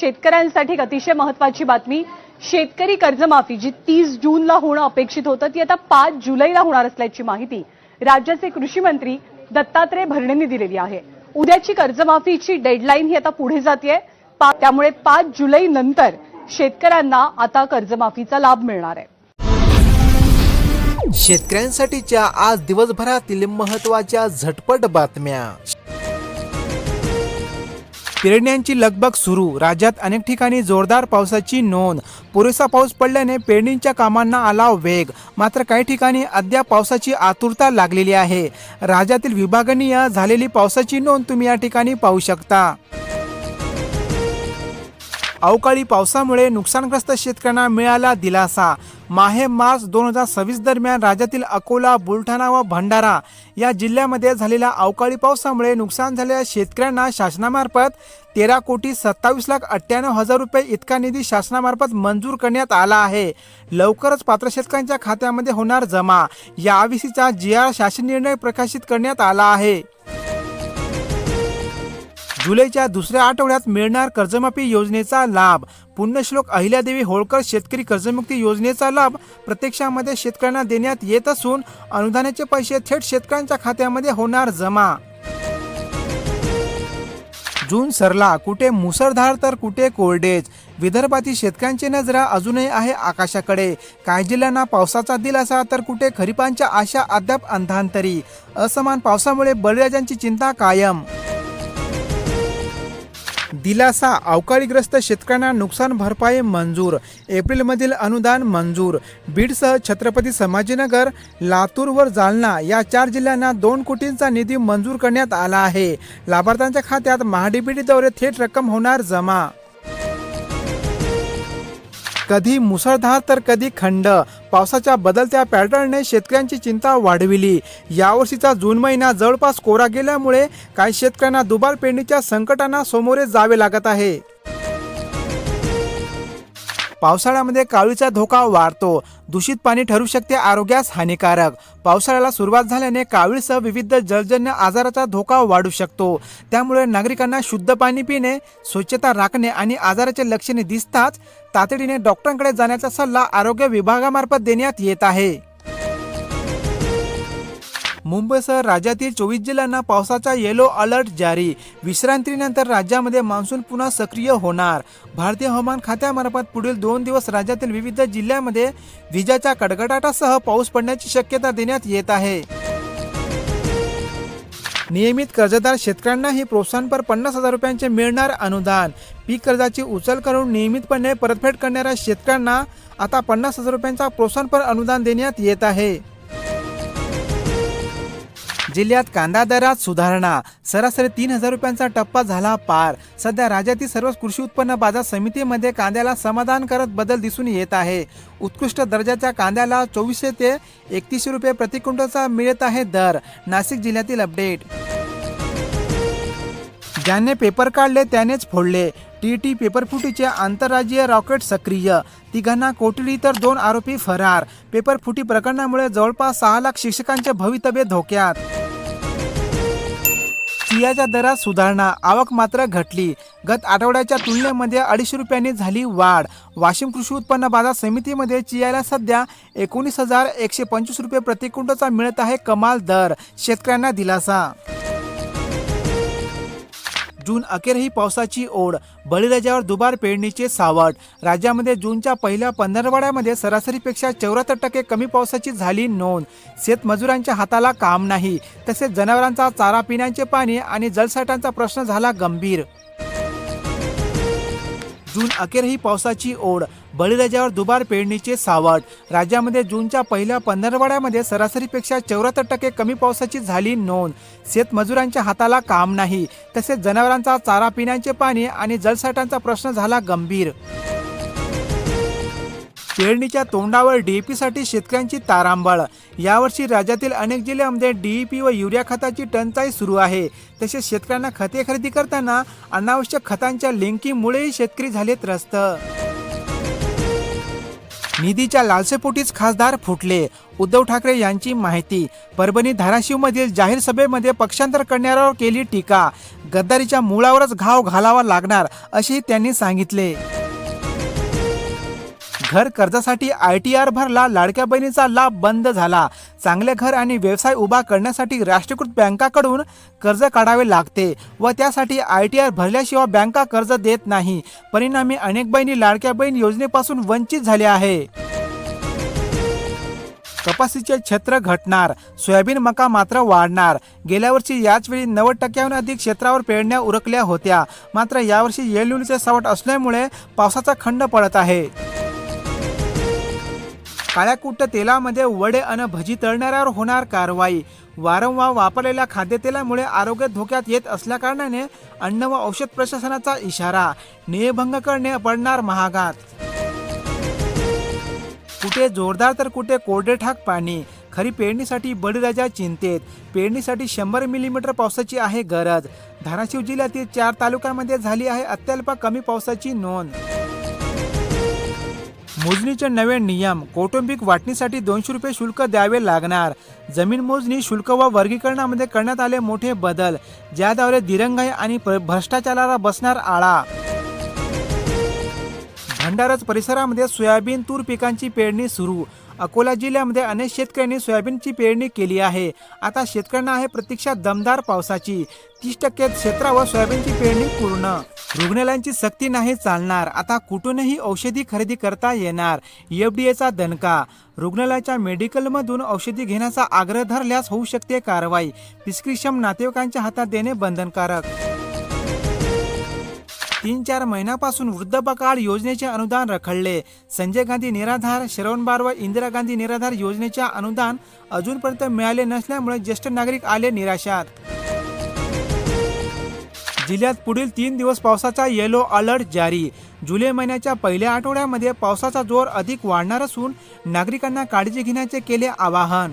शेतकऱ्यांसाठी एक अतिशय महत्त्वाची बातमी। शेतकरी कर्जमाफी जी 30 जूनला होणं अपेक्षित होतं ती आता 5 जुलैला होणार असल्याची माहिती राज्याचे कृषी मंत्री दत्तात्रय भरणेंनी दिलेली आहे। उद्याची कर्जमाफीची डेडलाईन ही आता पुढे जातेय, त्यामुळे 5 जुलै नंतर शेतकऱ्यांना आता कर्जमाफीचा लाभ मिळणार आहे। शेतकऱ्यांसाठीच्या आज दिवसभरातील महत्त्वाच्या झटपट बातम्या। पेरण्यांची लगबग सुरू, राज्यात अनेक ठिकाणी जोरदार पावसाची नोंद। पुरेसा पाऊस पडल्याने पेरणीच्या कामांना आला वेग, मात्र काही ठिकाणी अद्याप पावसाची आतुरता लागलेली आहे। राज्यातील विभागनीय झालेली पावसाची नोंद तुम्ही या ठिकाणी पाहू शकता। अवकाळी पावसामुळे नुकसानग्रस्त शेतकऱ्यांना मिळाला दिलासा। माहे मार्च 2026 दरम्यान राज्यातील अकोला, बुलढाणा व भंडारा या जिल्ह्यामध्ये झालेल्या अवकाळी पावसामुळे नुकसान झालेल्या शेतकऱ्यांना शासनामार्फत 13,27,98,000 रुपये इतका निधी शासनामार्फत मंजूर करण्यात आला आहे। लवकरच पात्र शेतकऱ्यांच्या खात्यामध्ये होणार जमा। याविषयीचा GR शासन निर्णय प्रकाशित करण्यात आला आहे। जुलैच्या दुसऱ्या आठवड्यात मिळणार कर्जमाफी योजनेचा लाभ। पुण्यश्लोक अहिल्यादेवी होळकर शेतकरी कर्जमुक्ती योजनेचा लाभ प्रत्यक्षामध्ये शेतकऱ्यांना देण्यात येत असून अनुदानाचे पैसे थेट शेतकऱ्यांच्या खात्यामध्ये होणार जमा। जून सरला, कुठे मुसळधार तर कुठे कोरडेच। विदर्भातील शेतकऱ्यांची नजर अजूनही आहे आकाशाकडे। काही जिल्ह्यांना पावसाचा दिलासा तर कुठे खरीपांच्या आशा अद्याप अंधांतरी। असमान पावसामुळे बळीराजांची चिंता कायम। दिलासा, अवकाळीग्रस्त शेतकऱ्यांना नुकसान भरपाई मंजूर। एप्रिलमधील अनुदान मंजूर। बीडसह छत्रपती संभाजीनगर, लातूर व जालना या 4 जिल्ह्यांना 2 कोटींचा निधी मंजूर करण्यात आला आहे। लाभार्थ्यांच्या खात्यात महाडीबीटीद्वारे थेट रक्कम होणार जमा। कधी मुसळधार तर कधी खंड, पावसाच्या बदलत्या पॅटर्नने शेतकऱ्यांची चिंता वाढविली। यावर्षीचा जून महिना जवळपास कोरा गेल्यामुळे काही शेतकऱ्यांना दुबार पेरणीच्या संकटांना सामोरे जावे लागत आहे। पावसाळ्यामध्ये काळीचा धोका वाढतो। दूषित पाणी ठरू शकते आरोग्यास हानिकारक। पावसाळ्याला सुरुवात झाल्याने कावीळसह विविध जलजन्य आजाराचा धोका वाढू शकतो। त्यामुळे नागरिकांना शुद्ध पाणी पिणे, स्वच्छता राखणे आणि आजाराचे लक्षणे दिसताच तातडीने डॉक्टरांकडे जाण्याचा सल्ला आरोग्य विभागामार्फत देण्यात येत आहे। मुंबईसह राज्यातील 24 जिल्ह्यांना पावसाचा येलो अलर्ट जारी। विश्रांतीनंतर राज्यामध्ये मान्सून पुन्हा सक्रिय होणार। भारतीय हवामान खात्यामार्फत पुढील 2 दिवस राज्यातील विविध जिल्ह्यांमध्ये विजांच्या कडकडाटासह पाऊस पडण्याची शक्यता देण्यात येत आहे। नियमित कर्जदार शेतकऱ्यांनाही प्रोत्साहनपर 50,000 रुपयांचे मिळणार अनुदान। पीक कर्जाची उचल करून नियमितपणे परतफेड करणाऱ्या शेतकऱ्यांना आता 50,000 रुपयांचा प्रोत्साहनपर अनुदान देण्यात येत आहे। जिल्ह्यात कांदा दरात सुधारणा, सरासरी 3,000 रुपयांचा टप्पा झाला पार। सध्या राज्यातील सर्व कृषी उत्पन्न बाजार समितीमध्ये कांद्याला समाधानकारक बदल दिसून येत आहे। उत्कृष्ट दर्जाच्या कांद्याला 2400 ते 3100 रुपये प्रति क्विंटलचा मिळत आहे दर। नाशिक जिल्ह्यातील अपडेट। ज्याने पेपर काढले त्यानेच फोडले, TET पेपरफुटीचे आंतरराज्यीय रॉकेट सक्रिय। तिघांना कोठडी तर 2 आरोपी फरार। पेपरफुटी प्रकरणामुळे जवळपास 6 लाख शिक्षकांचे भवितव्य धोक्यात। चियाच्या दरात सुधारणा, आवक मात्र घटली। गत आठवड्याच्या तुलनेमध्ये 250 रुपयांनी झाली वाढ। वाशिम कृषी उत्पन्न बाजार समितीमध्ये चियाला सध्या 19,125 रुपये प्रति क्विंटलचा मिळत आहे कमाल दर। शेतकऱ्यांना दिलासा। जून अखेरही पावसाची ओढ, बळीराजावर दुबार पेरणीचे सावट। राज्यामध्ये जूनच्या पहिल्या 15 सरासरीपेक्षा 74% कमी पावसाची झाली नोंद। शेतमजुरांच्या हाताला काम नाही, तसेच जनावरांचा चारा, पिण्याचे पाणी आणि जलसाठ्याचा प्रश्न झाला गंभीर। जून अखेरही पावसाची ओढ, बळीराजावर दुबार पेरणीचे सावट। राज्यामध्ये जूनच्या पहिल्या 15 सरासरीपेक्षा 74% कमी पावसाची झाली नोंद। शेतमजुरांच्या हाताला काम नाही, तसेच जनावरांचा चारा, पिण्याचे पाणी आणि जलसाठ्याचा प्रश्न झाला गंभीर। पेरणीच्या तोंडावर DAPसाठी शेतकऱ्यांची तारांबळ। यावर्षी राज्यातील अनेक जिल्ह्यांमध्ये DAP व युरिया खताची टंचाई सुरू आहे। तसेच शेतकऱ्यांना खते खरेदी करताना अनावश्यक खतांच्या लिंकिंगमुळेही शेतकरी झाले त्रस्त। निधीच्या लालसेपोटीच खासदार फुटले, उद्धव ठाकरे यांची माहिती। परभणी धाराशिवमधील जाहीर सभेमध्ये पक्षांतर करणाऱ्यावर केली टीका। गद्दारीच्या मुळावरच घाव घालावा लागणार असेही त्यांनी सांगितले. घर कर्जासाठी ITR भरला, लाडक्या बहिणीचा लाभ बंद झाला. चांगले घर आणि व्यवसाय उभा करण्यासाठी राष्ट्रीयकृत बँकाकडून कर्ज काढावे लागते व त्यासाठी ITR भरल्याशिवाय बँका कर्ज देत नाही. परिणामी अनेक बहिणी लाडक्या बहीण योजनेपासून वंचित झाल्या आहे. कपासीचे क्षेत्र घटणार, सोयाबीन मका मात्र वाढणार. गेल्या वर्षी याच वेळी 90% अधिक क्षेत्रावर पेरण्या उरकल्या होत्या. मात्र यावर्षी एल निनोचे सावट असल्यामुळे पावसाचा खंड पडत आहे. काळ्या कुट्ट तेलामध्ये वडे अन भजी तळणाऱ्यावर होणार कारवाई. वारंवार वापरलेल्या खाद्यतेलामुळे आरोग्य धोक्यात येत असल्याकारणाने अन्न व औषध प्रशासनाचा इशारा. नियमभंग करणे पडणार महागात. कुठे जोरदार तर कुठे कोरडेठाक पाणी. खरी पेरणीसाठी बळीराजा चिंतेत. पेरणीसाठी 100 मिलीमीटर पावसाची आहे गरज. धाराशिव जिल्ह्यातील 4 तालुक्यांमध्ये झाली आहे अत्यल्प कमी पावसाची नोंद. मोजणीचे नवे नियम. कौटुंबिक वाटणीसाठी 200 रुपये शुल्क द्यावे लागणार. जमीन मोजणी शुल्क व वर्गीकरणामध्ये करण्यात आले मोठे बदल, ज्याद्वारे दिरंगाई आणि भ्रष्टाचाराला बसणार आळा. भंडारच परिसरामध्ये सोयाबीन तूर पिकांची पेरणी सुरू. अकोला जिल्ह्यामध्ये अनेक शेतकऱ्यांनी सोयाबीनची पेरणी केली आहे. आता शेतकऱ्यांना आहे प्रतीक्षा दमदार पावसाची. 30% क्षेत्रावर सोयाबीनची पेरणी पूर्ण. रुग्णालयांची सक्ती नाही चालणार. आता कुठूनही औषधी खरेदी करता येणार. FDAचा दणका. रुग्णालयाच्या मेडिकलमधून औषधी घेण्याचा आग्रह धरल्यास होऊ शकते कारवाई. प्रिस्क्रिप्शन नातेवाईकांच्या हातात देणे बंधनकारक. 3-4 महिन्यापासून वृद्धपकाळ योजनेचे अनुदान रखडले. संजय गांधी निराधार, श्रवण बाळ व इंदिरा गांधी निराधार योजनेचे अनुदान अजूनपर्यंत मिळाले नसल्यामुळे ज्येष्ठ नागरिक आले निराशात. जिल्ह्यात पुढील 3 दिवस पावसाचा येलो अलर्ट जारी. जुलै महिन्याच्या पहिल्या आठवड्यामध्ये पावसाचा जोर अधिक वाढणार असून नागरिकांना काळजी घेण्याचे केले आवाहन.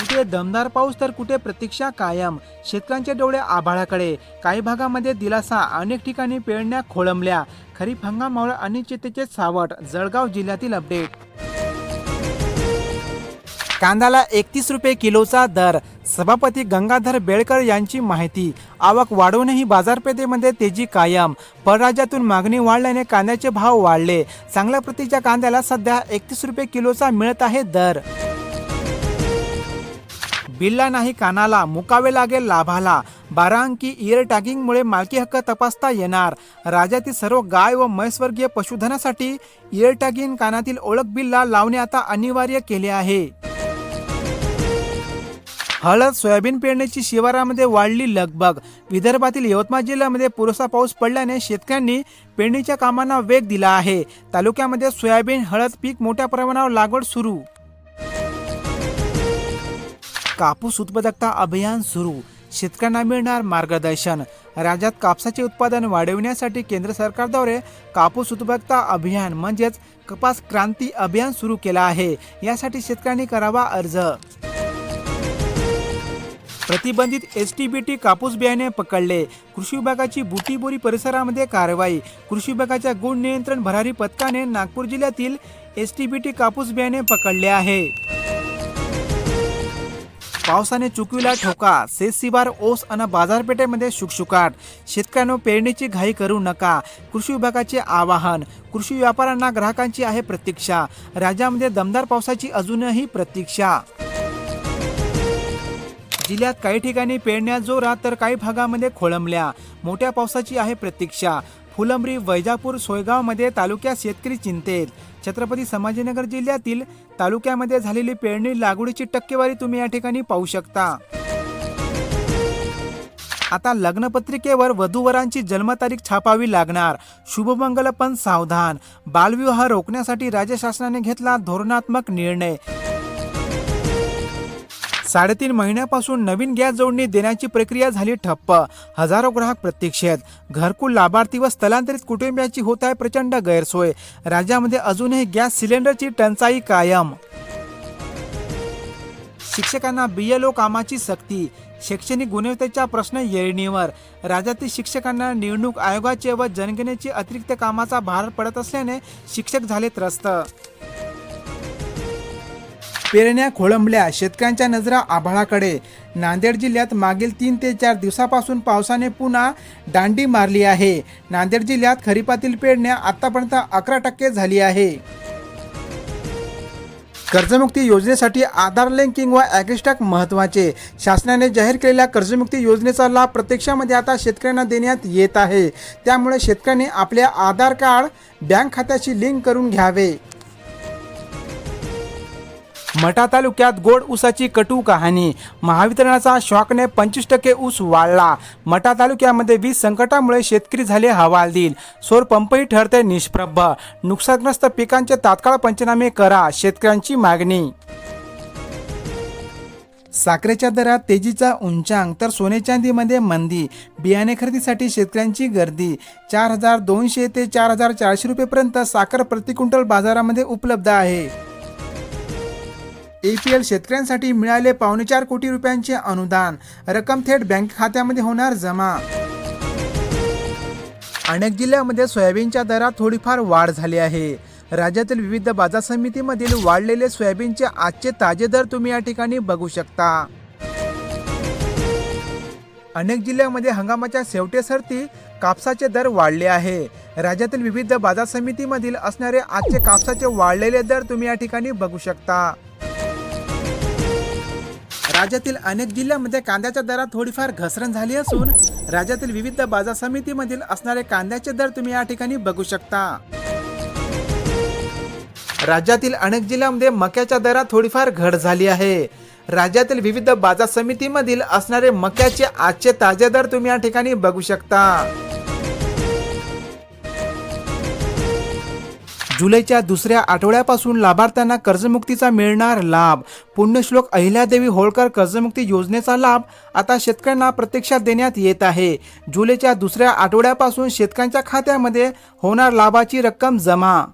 कुठे दमदार पाऊस तर कुठे प्रतीक्षा कायम. शेतकऱ्यांचे डोळे आभाळाकडे. काही भागामध्ये दिलासा, अनेक ठिकाणी पेरण्या खोळंबल्या. खरीप हंगामावर अनिश्चिततेचे सावट. जळगाव जिल्ह्यातील अपडेट. कांद्याला 31 रुपये किलोचा दर. सभापती गंगाधर बेळकर यांची माहिती. आवक वाढवूनही बाजारपेठेमध्ये तेजी कायम. परराज्यातून मागणी वाढल्याने कांद्याचे भाव वाढले. चांगल्या प्रतीच्या कांद्याला सध्या 31 रुपये किलोचा मिळत आहे दर. बिल्ला नाही कानाला, मुकावे लागेल लाभाला. 12 अंकी इयर टॅगिंगमुळे मालकी हक्क तपासता येणार. राज्यातील सर्व गाय व म्हैसवर्गीय पशुधनासाठी इयर टॅगिंग कानातील ओळख बिल्ला लावणे आता अनिवार्य केले आहे. हळद सोयाबीन पेरण्याची शिवारामध्ये वाढली लगबग. विदर्भातील यवतमाळ जिल्ह्यामध्ये पुरेसा पाऊस पडल्याने शेतकऱ्यांनी पेरणीच्या कामांना वेग दिला आहे. तालुक्यामध्ये सोयाबीन हळद पीक मोठ्या प्रमाणावर लागवड सुरू. कापूस उत्पादकता अभियान सुरू. शेतकऱ्यांना मिळणार मार्गदर्शन. राज्यात कापसाचे उत्पादन वाढविण्यासाठी केंद्र सरकारद्वारे कापूस उत्पादकता अभियान म्हणजेच कपास क्रांती अभियान सुरू केला आहे. यासाठी शेतकऱ्यांनी करावा अर्ज. प्रतिबंधित STBT कापूस बियाणे पकडले. कृषी विभागाची बुटीबोरी परिसरामध्ये कारवाई. कृषी विभागाच्या गुण नियंत्रण भरारी पथकाने नागपूर जिल्ह्यातील STBT कापूस बियाणे पकडले आहे. पावसाने चुकविला ठोका. शेतशिवार ओस अन बाजारपेठेमध्ये शुकशुकाट. शेतकऱ्यांनो पेरणीची घाई करू नका. कृषी विभागाचे आवाहन. कृषी व्यापाऱ्यांना ग्राहकांची आहे प्रतीक्षा. राज्यामध्ये दमदार पावसाची अजूनही प्रतीक्षा. जिल्ह्यात काही ठिकाणी पेरण्या जोरात तर काही भागामध्ये खोळंबल्या. मोठ्या पावसाची आहे प्रतीक्षा. फुलंब्री, वैजापूर, सोयगावमध्ये तालुक्यात शेतकरी चिंतेत. छत्रपती संभाजीनगर जिल्ह्यातील तालुक्यामध्ये झालेली पेरणी लागवडीची टक्केवारी तुम्ही या ठिकाणी पाहू शकता. आता लग्नपत्रिकेवर वधूवरांची जन्मतारीख छापावी लागणार. शुभमंगल पण सावधान. बालविवाह रोखण्यासाठी राज्य शासनाने घेतला धोरणात्मक निर्णय. 3.5 महिन्यापासून नवीन गॅस जोडणी देण्याची प्रक्रिया झाली ठप्प. हजारो ग्राहक प्रतीक्षेत. घरकुल लाभार्थी व स्थलांतरित कुटुंबियांची होत आहे प्रचंड गैरसोय. राज्यामध्ये अजूनही गॅस सिलेंडरची टंचाई कायम. शिक्षकांना BLO कामाची सक्ती. शैक्षणिक गुणवत्तेचा प्रश्न येरणीवर. राज्यातील शिक्षकांना निवडणूक आयोगाचे व जनगणनेचे अतिरिक्त कामाचा भार पडत असल्याने शिक्षक झाले त्रस्त. पेरण्या खोळंबल्या, शेतकऱ्यांच्या नजरा आभाळाकडे. नांदेड जिल्ह्यात मागील 3 ते 4 दिवसापासून पावसाने पुन्हा दांडी मारली आहे. नांदेड जिल्ह्यात खरीपातील पेरण्या आतापर्यंत 11% झाली आहे. कर्जमुक्ती योजनेसाठी आधार लिंकिंग व ॲग्रिस्टॅक महत्त्वाचे. शासनाने जाहीर केलेल्या कर्जमुक्ती योजनेचा लाभ प्रत्यक्षामध्ये आता शेतकऱ्यांना देण्यात येत आहे. त्यामुळे शेतकऱ्यांनी आपले आधार कार्ड बँक खात्याशी लिंक करून घ्यावे. मठा तालुक्यात गोड ऊसाची कटू कहाणी. महावितरणाचा शॉकने 25% ऊस वाढला. मठा तालुक्यामध्ये वीज संकटामुळे शेतकरी झाले हवालदिल. सौर पंपही ठरते निष्प्रभ. नुकसानग्रस्त पिकांचे तात्काळ पंचनामे करा, शेतकऱ्यांची मागणी. साखरेच्या दरात तेजीचा उंचांक तर सोने चांदीमध्ये मंदी. बियाणे खरेदीसाठी शेतकऱ्यांची गर्दी. 4200 ते 4400 रुपयेपर्यंत साखर प्रति क्विंटल बाजारामध्ये उपलब्ध आहे. APL शेतकऱ्यांसाठी मिळाले 4.25 कोटी रुपयांचे अनुदान. रक्कम थेट बँक खात्यामध्ये होणार जमा. अनेक जिल्ह्यांमध्ये सोयाबीनच्या दरात थोडीफार वाढ झाली आहे. राज्यातील विविध बाजार समितीमधील वाढलेले सोयाबीनचे आजचे ताजे दर तुम्ही या ठिकाणी बघू शकता. अनेक जिल्ह्यांमध्ये हंगामाच्या शेवटेसरती कापसाचे दर वाढले आहे. राज्यातील विविध बाजार समितीमधील असणारे आजचे कापसाचे वाढलेले दर तुम्ही या ठिकाणी बघू शकता. राज्यातील अनेक जिल्ह्यांमध्ये कांद्याच्या दरात थोडीफार घसरण झाली असून राज्यातील विविध बाजार समितीमधील असणारे कांद्याचे दर तुम्ही या ठिकाणी बघू शकता. राज्यातील अनेक जिल्ह्यांमध्ये मक्याच्या दरात थोडीफार घट झाली आहे. राज्यातील विविध बाजार समितीमधील असणारे मक्याचे आजचे ताजे दर तुम्ही या ठिकाणी बघू शकता. जुलैच्या दुसऱ्या आठवड्यापासून लाभार्थ्यांना कर्जमुक्तीचा मिळणार लाभ. पुण्यश्लोक अहिल्यादेवी होळकर कर्जमुक्ती योजनेचा लाभ आता शेतकऱ्यांना प्रत्यक्षात देण्यात येत आहे. जुलैच्या दुसऱ्या आठवड्यापासून शेतकऱ्यांच्या खात्यामध्ये होणार लाभाची रक्कम जमा.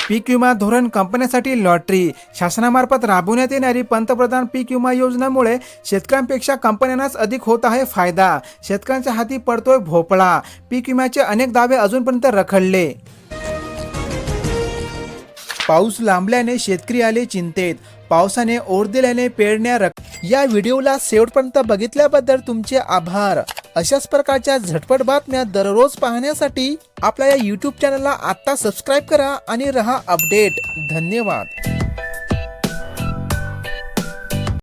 पीक विमा धोरण कंपन्यांसाठी लॉटरी. शासनामार्फत राबवण्यात येणारी पंतप्रधान पीक विमा योजनेमुळे शेतकऱ्यांपेक्षा कंपन्यांनाच अधिक होत आहे फायदा. शेतकऱ्यांच्या हाती पडतोय भोपळा. पीक विम्याचे अनेक दावे अजूनपर्यंत रखडले. पाऊस लांबल्याने शेतकरी आले चिंतेत. पावसाने ओढ दिल्याने पेरण्या या व्हिडिओला शेवटपर्यंत बघितल्याबद्दल तुमचे आभार. अशाच प्रकारच्या झटपट बातम्या दररोज पाहण्यासाठी आपल्या या YouTube चॅनलला आत्ता सबस्क्राईब करा आणि रहा अपडेट. धन्यवाद.